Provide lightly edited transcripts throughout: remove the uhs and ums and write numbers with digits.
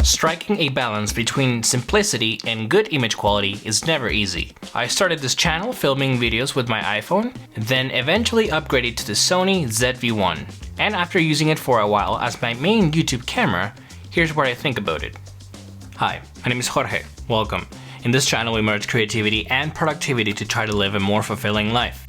Striking a balance between simplicity and good image quality is never easy. I started this channel filming videos with my iPhone, then eventually upgraded to the Sony ZV-1. And after using it for a while as my main YouTube camera, here's what I think about it. Hi, my name is Jorge. Welcome. In this channel we merge creativity and productivity to try to live a more fulfilling life.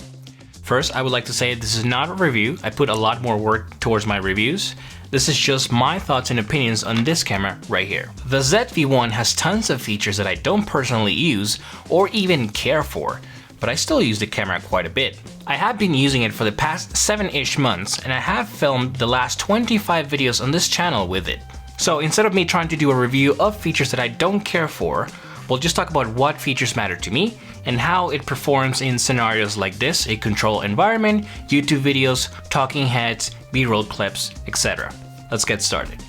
First, I would like to say this is not a review. I put a lot more work towards my reviews. This is just my thoughts and opinions on this camera right here. The ZV-1 has tons of features that I don't personally use or even care for, but I still use the camera quite a bit. I have been using it for the past 7-ish months and I have filmed the last 25 videos on this channel with it. So instead of me trying to do a review of features that I don't care for, we'll just talk about what features matter to me and how it performs in scenarios like this, a control environment, YouTube videos, talking heads, B-roll clips, etc. Let's get started.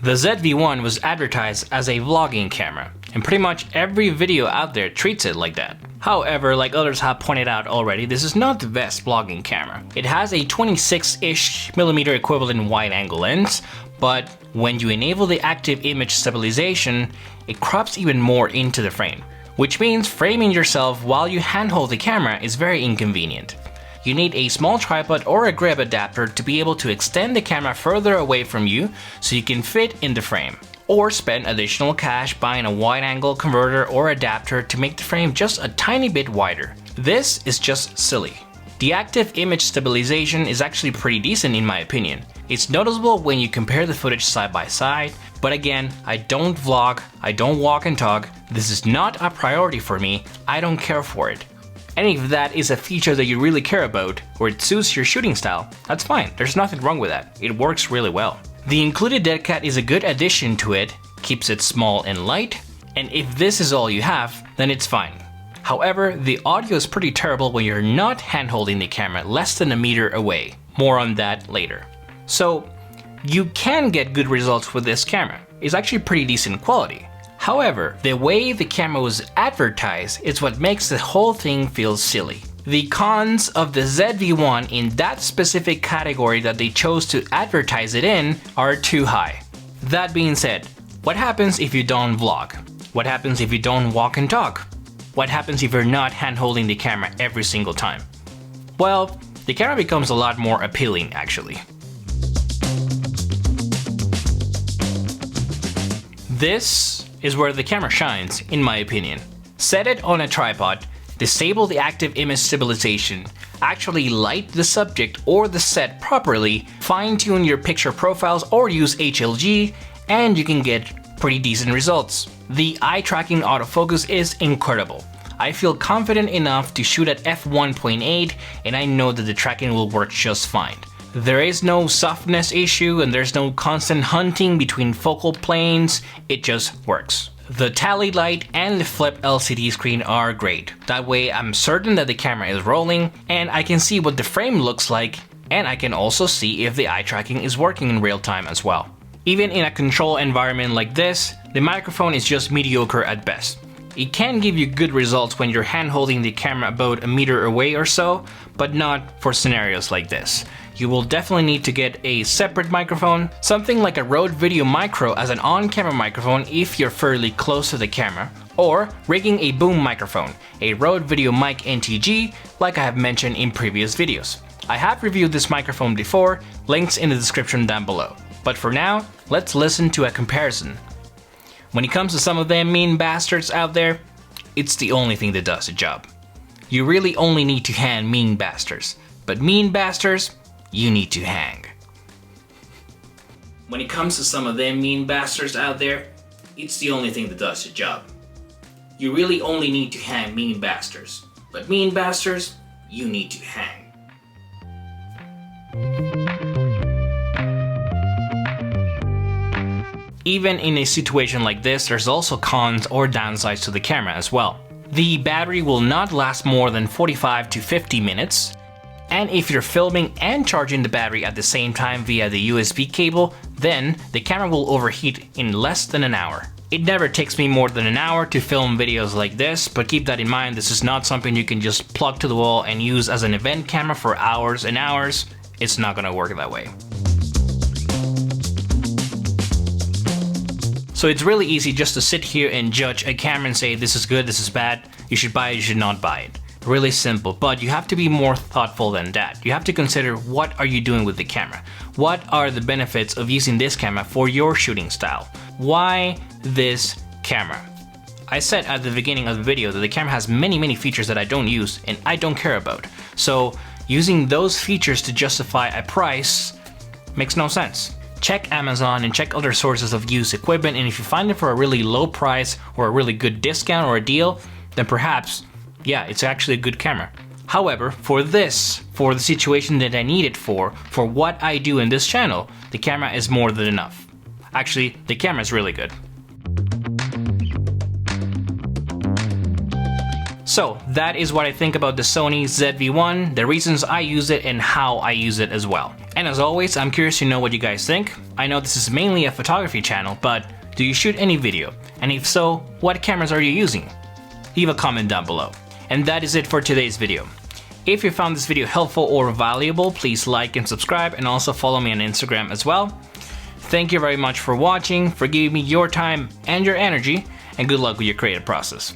The ZV-1 was advertised as a vlogging camera, and pretty much every video out there treats it like that. However, like others have pointed out already, this is not the best vlogging camera. It has a 26-ish millimeter equivalent wide-angle lens, but when you enable the active image stabilization, it crops even more into the frame, which means framing yourself while you handhold the camera is very inconvenient. You need a small tripod or a grip adapter to be able to extend the camera further away from you so you can fit in the frame. Or spend additional cash buying a wide-angle converter or adapter to make the frame just a tiny bit wider. This is just silly. The active image stabilization is actually pretty decent in my opinion. It's noticeable when you compare the footage side by side, but again, I don't vlog, I don't walk and talk, this is not a priority for me, I don't care for it. And if that is a feature that you really care about, or it suits your shooting style, that's fine, there's nothing wrong with that, it works really well. The included dead cat is a good addition to it, keeps it small and light, and if this is all you have, then it's fine. However, the audio is pretty terrible when you're not hand-holding the camera less than a meter away. More on that later. So, you can get good results with this camera. It's actually pretty decent quality. However, the way the camera was advertised is what makes the whole thing feel silly. The cons of the ZV-1 in that specific category that they chose to advertise it in are too high. That being said, what happens if you don't vlog? What happens if you don't walk and talk? What happens if you're not hand-holding the camera every single time? Well, the camera becomes a lot more appealing actually. This is where the camera shines, in my opinion. Set it on a tripod, disable the active image stabilization, actually light the subject or the set properly, fine-tune your picture profiles or use HLG, and you can get pretty decent results. The eye tracking autofocus is incredible. I feel confident enough to shoot at f1.8 and I know that the tracking will work just fine. There is no softness issue and there's no constant hunting between focal planes, it just works. The tally light and the flip LCD screen are great. That way I'm certain that the camera is rolling and I can see what the frame looks like, and I can also see if the eye tracking is working in real time as well. Even in a control environment like this, the microphone is just mediocre at best. It can give you good results when you're hand holding the camera about a meter away or so, but not for scenarios like this. You will definitely need to get a separate microphone, something like a Rode Video Micro as an on-camera microphone if you're fairly close to the camera, or rigging a boom microphone, a Rode Video Mic NTG, like I have mentioned in previous videos. I have reviewed this microphone before, links in the description down below. But for now, let's listen to a comparison. When it comes to some of them mean bastards out there, it's the only thing that does the job. You really only need to hang mean bastards, but mean bastards, you need to hang. When it comes to some of them mean bastards out there, it's the only thing that does the job. You really only need to hang mean bastards, but mean bastards, you need to hang. Even in a situation like this, there's also cons or downsides to the camera as well. The battery will not last more than 45 to 50 minutes, and if you're filming and charging the battery at the same time via the USB cable, then the camera will overheat in less than an hour. It never takes me more than an hour to film videos like this, but keep that in mind, this is not something you can just plug to the wall and use as an event camera for hours and hours. It's not gonna work that way. So it's really easy just to sit here and judge a camera and say this is good, this is bad, you should buy it, you should not buy it. Really simple, but you have to be more thoughtful than that. You have to consider, what are you doing with the camera? What are the benefits of using this camera for your shooting style? Why this camera? I said at the beginning of the video that the camera has many features that I don't use and I don't care about. So using those features to justify a price makes no sense. Check Amazon and check other sources of used equipment, and if you find it for a really low price or a really good discount or a deal, then perhaps, yeah, it's actually a good camera. However, for the situation that I need it for what I do in this channel, the camera is more than enough. Actually, the camera is really good. So that is what I think about the Sony ZV-1, the reasons I use it and how I use it as well. And as always, I'm curious to know what you guys think. I know this is mainly a photography channel, but do you shoot any video? And if so, what cameras are you using? Leave a comment down below. And that is it for today's video. If you found this video helpful or valuable, please like and subscribe, and also follow me on Instagram as well. Thank you very much for watching, for giving me your time and your energy, and good luck with your creative process.